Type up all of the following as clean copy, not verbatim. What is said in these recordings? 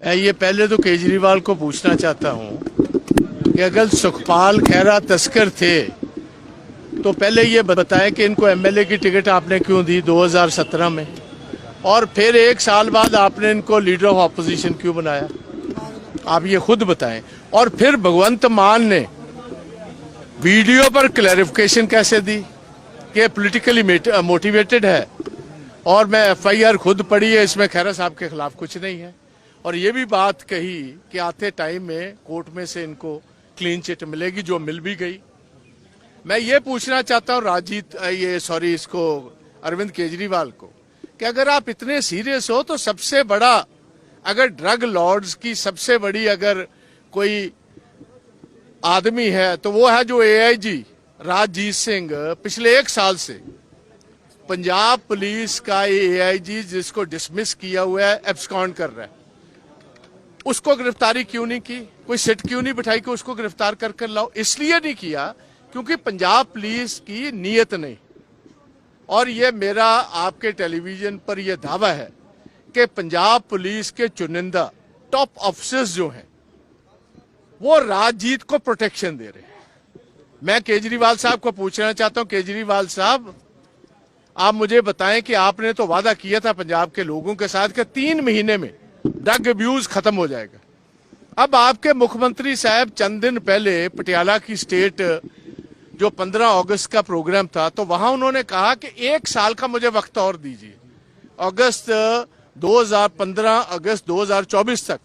मैं ये पहले तो केजरीवाल को पूछना चाहता हूँ कि अगर सुखपाल खैरा तस्कर थे तो पहले ये बताएं कि इनको एमएलए की टिकट आपने क्यों दी 2017 में, और फिर एक साल बाद आपने इनको लीडर ऑफ ऑपोजिशन क्यों बनाया, आप ये खुद बताएं। और फिर भगवंत मान ने वीडियो पर क्लैरिफिकेशन कैसे दी कि पॉलिटिकली मोटिवेटेड है, और मैं एफआईआर खुद पढ़ी है, इसमें खैरा साहब के खिलाफ कुछ नहीं है। और ये भी बात कही कि आते टाइम में कोर्ट में से इनको क्लीन चिट मिलेगी, जो मिल भी गई। मैं ये पूछना चाहता हूँ इसको अरविंद केजरीवाल को कि अगर आप इतने सीरियस हो तो सबसे बड़ा, अगर ड्रग लॉर्ड्स की सबसे बड़ी अगर कोई आदमी है तो वो है जो एआईजी राजजीत सिंह पिछले 1 साल से पंजाब पुलिस का एआईजी जिसको डिसमिस किया हुआ है, एब्सकॉन्ड कर रहा है, उसको गिरफ्तारी क्यों नहीं की? कोई सिट क्यों नहीं बिठाई कि उसको गिरफ्तार कर लाओ? इसलिए नहीं किया क्योंकि पंजाब पुलिस की नीयत नहीं। और ये मेरा आपके टेलीविजन पर यह दावा है कि पंजाब पुलिस के चुनिंदा टॉप ऑफिसर्स जो हैं वो राजजीत को प्रोटेक्शन दे रहे हैं। मैं केजरीवाल साहब को पूछना चाहता हूं, केजरीवाल साहब आप मुझे बताएं कि आपने तो वादा किया था पंजाब के लोगों के साथ कि 3 महीने में ड्रग अब्यूज खत्म हो जाएगा। अब आपके मुख्यमंत्री साहब चंद दिन पहले पटियाला की स्टेट जो 15 अगस्त का प्रोग्राम था, तो वहां उन्होंने कहा कि 1 साल का मुझे वक्त और दीजिए, अगस्त 2024 तक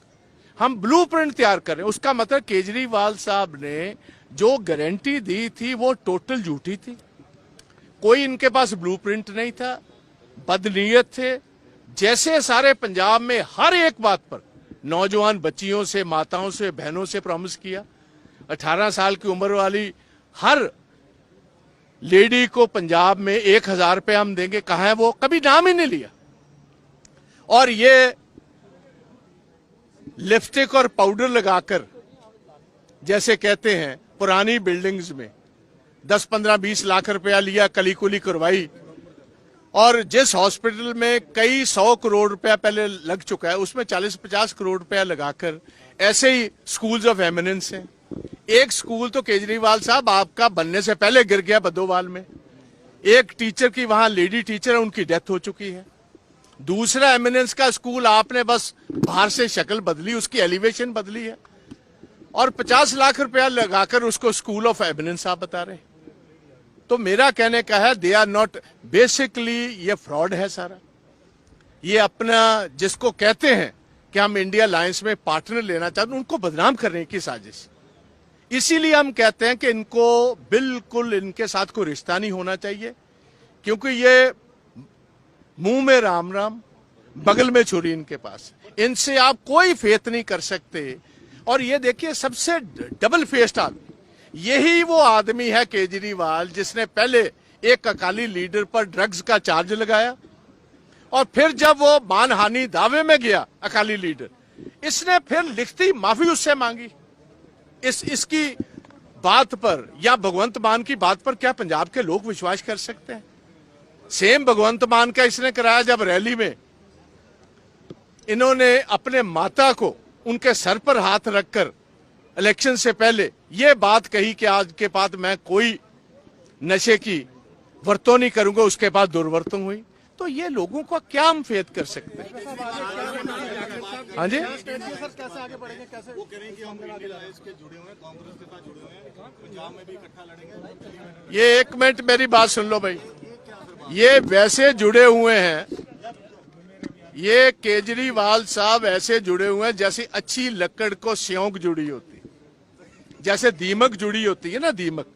हम ब्लूप्रिंट तैयार करें। उसका मतलब केजरीवाल साहब ने जो गारंटी दी थी वो टोटल झूठी थी। कोई इनके पास ब्लूप्रिंट नहीं था, बदनीयत थे। जैसे सारे पंजाब में हर एक बात पर नौजवान बच्चियों से, माताओं से, बहनों से प्रॉमिस किया, 18 साल की उम्र वाली हर लेडी को पंजाब में 1000 रुपये हम देंगे, कहा है वो? कभी नाम ही नहीं लिया। और ये लिपस्टिक और पाउडर लगाकर, जैसे कहते हैं, पुरानी बिल्डिंग्स में 10, 15, 20 लाख रुपया लिया, कली कुली करवाई, और जिस हॉस्पिटल में कई 100 करोड़ रुपया पहले लग चुका है उसमें 40-50 करोड़ रुपया लगाकर, ऐसे ही स्कूल्स ऑफ एमिनेंस हैं। एक स्कूल तो केजरीवाल साहब आपका बनने से पहले गिर गया बद्दोवाल में। एक टीचर की, वहां लेडी टीचर है, उनकी डेथ हो चुकी है। दूसरा एमिनेंस का स्कूल आपने बस बाहर से शक्ल बदली, उसकी एलिवेशन बदली है, और 50 लाख रुपया लगाकर उसको स्कूल ऑफ एमिनेंस आप बता रहे हैं। तो मेरा कहने का है, दे आर नॉट, बेसिकली ये फ्रॉड है सारा। ये अपना जिसको कहते हैं कि हम इंडिया अलायंस में पार्टनर लेना चाहते हैं, उनको बदनाम करने की साजिश। इसीलिए हम कहते हैं कि इनको बिल्कुल इनके साथ कोई रिश्ता नहीं होना चाहिए, क्योंकि ये मुंह में राम राम, बगल में छुरी इनके पास। इनसे आप कोई फेथ नहीं कर सकते। और ये देखिए, सबसे डबल फेस्ड आदमी यही वो आदमी है केजरीवाल, जिसने पहले एक अकाली लीडर पर ड्रग्स का चार्ज लगाया, और फिर जब वो मानहानि दावे में गया अकाली लीडर, इसने फिर लिखती माफी उससे मांगी। इसकी बात पर या भगवंत मान की बात पर क्या पंजाब के लोग विश्वास कर सकते हैं? सेम भगवंत मान का इसने कराया जब रैली में इन्होंने अपने माता को उनके सर पर हाथ रखकर इलेक्शन से पहले ये बात कही कि आज के बाद मैं कोई नशे की वर्तों नहीं करूंगा, उसके बाद दुर्वर्तन हुई। तो ये लोगों को क्या हम फेथ कर सकते हैं? हाँ जी, कैसे आगे बढ़ेंगे? कैसे वो कह रहे हैं कि हम इसके जुड़े हुए हैं, कांग्रेस के साथ जुड़े हुए हैं, पंजाब में भी इकट्ठा लड़ेंगे। ये 1 मिनट मेरी बात सुन लो भाई। ये वैसे जुड़े हुए हैं, ये केजरीवाल साहब ऐसे जुड़े हुए हैं जैसे अच्छी लकड़ को स्योंक जुड़ी होती, जैसे दीमक जुड़ी होती है ना, दीमक।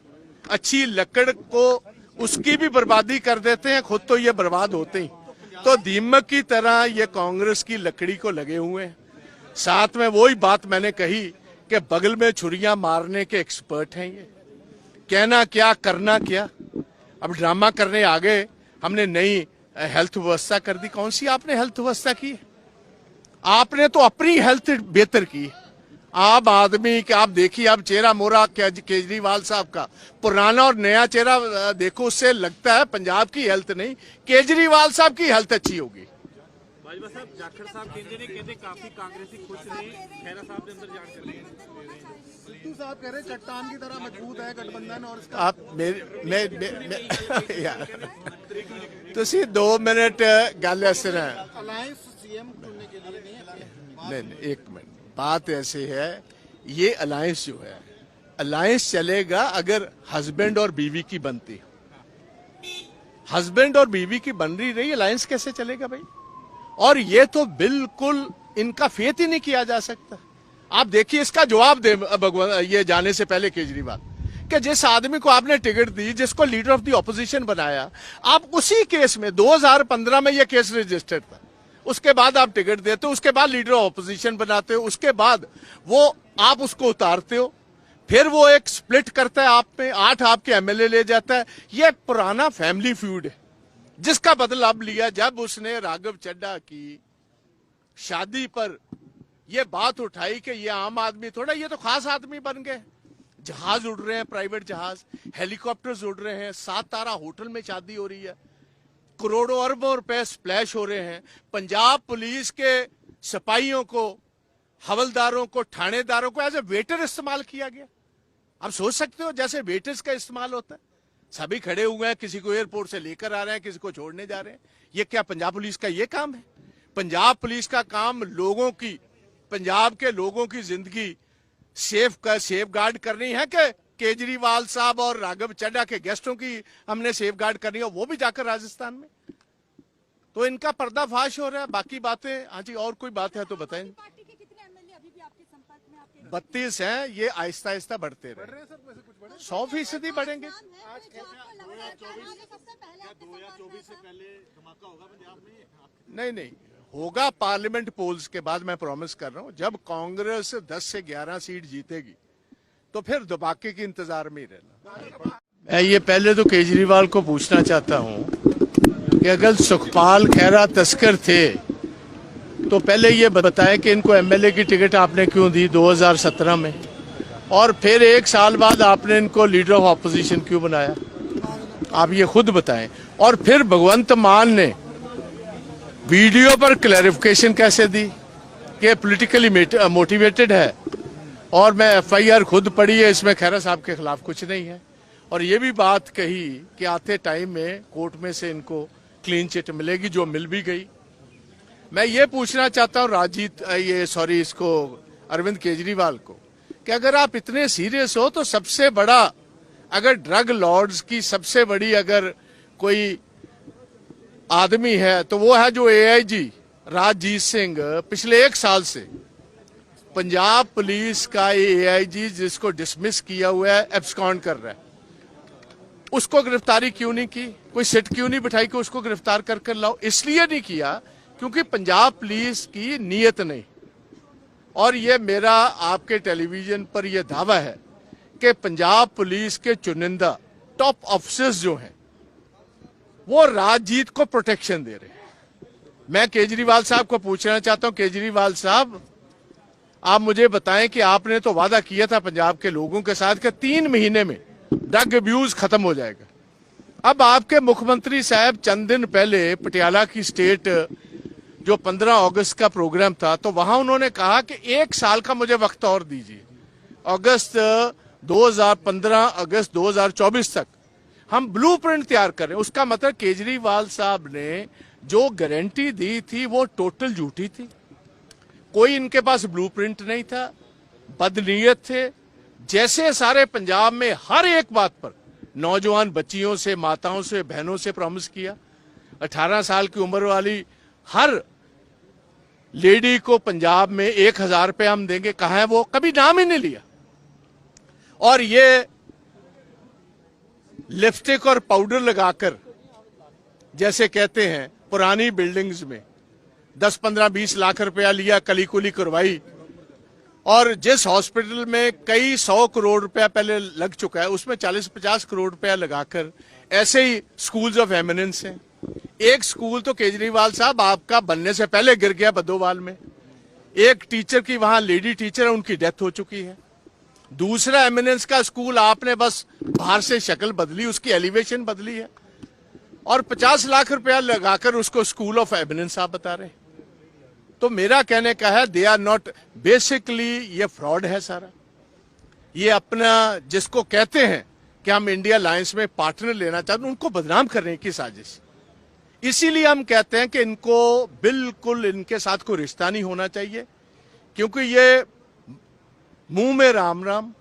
अच्छी लकड़ को उसकी भी बर्बादी कर देते हैं, खुद तो ये बर्बाद होते ही। तो दीमक की तरह ये कांग्रेस की लकड़ी को लगे हुए हैं। साथ में वही बात मैंने कही कि बगल में छुरियां मारने के एक्सपर्ट हैं ये। कहना क्या, करना क्या। अब ड्रामा करने आ गए, हमने नई हेल्थ व्यवस्था कर दी। कौन सी आपने हेल्थ व्यवस्था की? आपने तो अपनी हेल्थ बेहतर की। आप आदमी के, आप देखिए, आप चेहरा मोरा केजरीवाल साहब का पुराना और नया चेहरा देखो, उससे लगता है पंजाब की हेल्थ नहीं, केजरीवाल साहब की हेल्थ अच्छी होगी। ਬਾਜਵਾ ਸਾਹਿਬ ਜਾਖੜ ਸਾਹਿਬ ਕਹਿੰਦੇ ਕਾਫੀ ਕਾਂਗਰਸੀ ਖੁਸ਼ ਨੇ ਖਹਿਰਾ ਸਾਹਿਬ ਦੇ ਅੰਦਰ ਜਾਣ ਕਰ ਰਹੇ हैं। सिद्धू साहब कह रहे चट्टान की तरह मजबूत है गठबंधन और इसका आप यार ਤੁਸੀਂ 2 ਮਿੰਟ ਗੱਲ ਇਸ ਤਰ੍ਹਾਂ ਹੈ। अलायंस सीएम चुनने के लिए नहीं नहीं, एक मिनट, बात ऐसी है, ये अलायंस जो है, अलायंस चलेगा अगर हस्बैंड और बीवी की बनती। हस्बैंड और बीवी की बन रही अलायंस कैसे चलेगा भाई? और ये तो बिल्कुल इनका फेथ ही नहीं किया जा सकता। आप देखिए, इसका जवाब दे भगवान ये जाने से पहले केजरीवाल कि जिस आदमी को आपने टिकट दी, जिसको लीडर ऑफ द ऑपोजिशन बनाया, आप उसी केस में 2015 में ये केस रजिस्टर्ड था, उसके बाद आप टिकट देते हो, उसके बाद लीडर ऑफ ऑपोजिशन बनाते हो, उसके बाद वो आप उसको उतारते हो, फिर वो एक स्प्लिट करता है आप में, 8 आपके एमएलए ले जाता है। ये एक पुराना फैमिली फ्यूड है जिसका बदला अब लिया जब उसने राघव चड्ढा की शादी पर ये बात उठाई कि ये आम आदमी थोड़ा, ये तो खास आदमी बन गए। जहाज उड़ रहे हैं, प्राइवेट जहाज, हेलीकॉप्टर्स उड़ रहे हैं, 7 तारा होटल में शादी हो रही है, करोड़ों अरबों रुपए स्प्लैश हो रहे हैं। पंजाब पुलिस के सिपाहियों को, हवलदारों को, थानेदारों को एज ए वेटर इस्तेमाल किया गया। आप सोच सकते हो जैसे वेटर्स का इस्तेमाल होता है। सभी खड़े हुए हैं, किसी को एयरपोर्ट से लेकर आ रहे हैं, किसी को छोड़ने जा रहे हैं। ये क्या पंजाब पुलिस का ये काम है? पंजाब पुलिस का काम लोगों की, पंजाब के लोगों की जिंदगी सेफ गार्ड करनी है कि केजरीवाल साहब और राघव चड्ढा के गेस्टों की हमने सेफ गार्ड करनी है, वो भी जाकर राजस्थान में? तो इनका पर्दाफाश हो रहा है। बाकी बातें, हाँ जी, और कोई बात है तो बताएं। 32 हैं, ये आहिस्ता आहिस्ता बढ़ते रहे, 100% बढ़ेंगे। 2024 से पहले धमाका होगा पंजाब में? नहीं होगा, पार्लियामेंट पोल्स के बाद। मैं प्रॉमिस कर रहा हूं, जब कांग्रेस 10 से 11 सीट जीतेगी तो फिर धमाके के इंतजार में ही रहना। मैं ये पहले तो केजरीवाल को पूछना चाहता हूं कि अगर सुखपाल खैरा तस्कर थे तो पहले ये बताएं कि इनको एमएलए की टिकट आपने क्यों दी 2017 में, और फिर 1 साल बाद आपने इनको लीडर ऑफ ऑपोजिशन क्यों बनाया? आप ये खुद बताएं। और फिर भगवंत मान ने वीडियो पर क्लैरिफिकेशन कैसे दी कि पॉलिटिकली मोटिवेटेड है, और मैं एफआईआर खुद पढ़ी है, इसमें खैरा साहब के खिलाफ कुछ नहीं है। और ये भी बात कही कि आते टाइम में कोर्ट में से इनको क्लीन चिट मिलेगी, जो मिल भी गई। मैं ये पूछना चाहता हूँ इसको अरविंद केजरीवाल को कि अगर आप इतने सीरियस हो तो सबसे बड़ा, अगर ड्रग लॉर्ड्स की सबसे बड़ी अगर कोई आदमी है तो वो है जो एआईजी राजजीत सिंह पिछले 1 साल से पंजाब पुलिस का एआईजी जिसको डिसमिस किया हुआ है, एब्सकॉन्ड कर रहा है। उसको गिरफ्तारी क्यों नहीं की? कोई सिट क्यों नहीं बिठाई कि उसको गिरफ्तार कर लाओ? इसलिए नहीं किया क्योंकि पंजाब पुलिस की नीयत नहीं। और ये मेरा आपके टेलीविजन पर यह दावा है कि पंजाब पुलिस के चुनिंदा टॉप ऑफिसर्स जो हैं वो राजजीत को प्रोटेक्शन दे रहे हैं। मैं केजरीवाल साहब को पूछना चाहता हूं, केजरीवाल साहब आप मुझे बताएं कि आपने तो वादा किया था पंजाब के लोगों के साथ कि 3 महीने में ड्रग अब्यूज खत्म हो जाएगा। अब आपके मुख्यमंत्री साहब चंद दिन पहले पटियाला की स्टेट जो 15 अगस्त का प्रोग्राम था, तो वहां उन्होंने कहा कि 1 साल का मुझे वक्त और दीजिए, अगस्त 2015 अगस्त 2024 तक हम ब्लूप्रिंट तैयार करें। उसका मतलब केजरीवाल साहब ने जो गारंटी दी थी वो टोटल झूठी थी। कोई इनके पास ब्लूप्रिंट नहीं था, बदनीयत थे। जैसे सारे पंजाब में हर एक बात पर नौजवान बच्चियों से, माताओं से, बहनों से प्रॉमिस किया, 18 साल की उम्र वाली हर लेडी को पंजाब में 1000 रुपये हम देंगे, कहा है वो? कभी नाम ही नहीं लिया। और ये लिपस्टिक और पाउडर लगाकर, जैसे कहते हैं, पुरानी बिल्डिंग्स में 10, 15, 20 लाख रुपया लिया, कली कुली करवाई, और जिस हॉस्पिटल में कई 100 करोड़ रुपया पहले लग चुका है उसमें 40-50 करोड़ रुपया लगाकर, ऐसे ही स्कूल्स ऑफ एमिनेंस हैं। एक स्कूल तो केजरीवाल साहब आपका बनने से पहले गिर गया बद्दोवाल में। एक टीचर की, वहां लेडी टीचर है, उनकी डेथ हो चुकी है। दूसरा एमिनेंस का स्कूल आपने बस बाहर से शक्ल बदली, उसकी एलिवेशन बदली है, और 50 लाख रुपया लगाकर उसको स्कूल ऑफ एमिनेंस आप बता रहे हैं। तो मेरा कहने का है दे आर नॉट, बेसिकली ये फ्रॉड है सारा। ये अपना जिसको कहते हैं कि हम इंडिया अलायंस में पार्टनर लेना चाहते हैं, उनको बदनाम करने की साजिश। इसीलिए हम कहते हैं कि इनको बिल्कुल इनके साथ कोई रिश्ता नहीं होना चाहिए, क्योंकि ये मुंह में राम राम,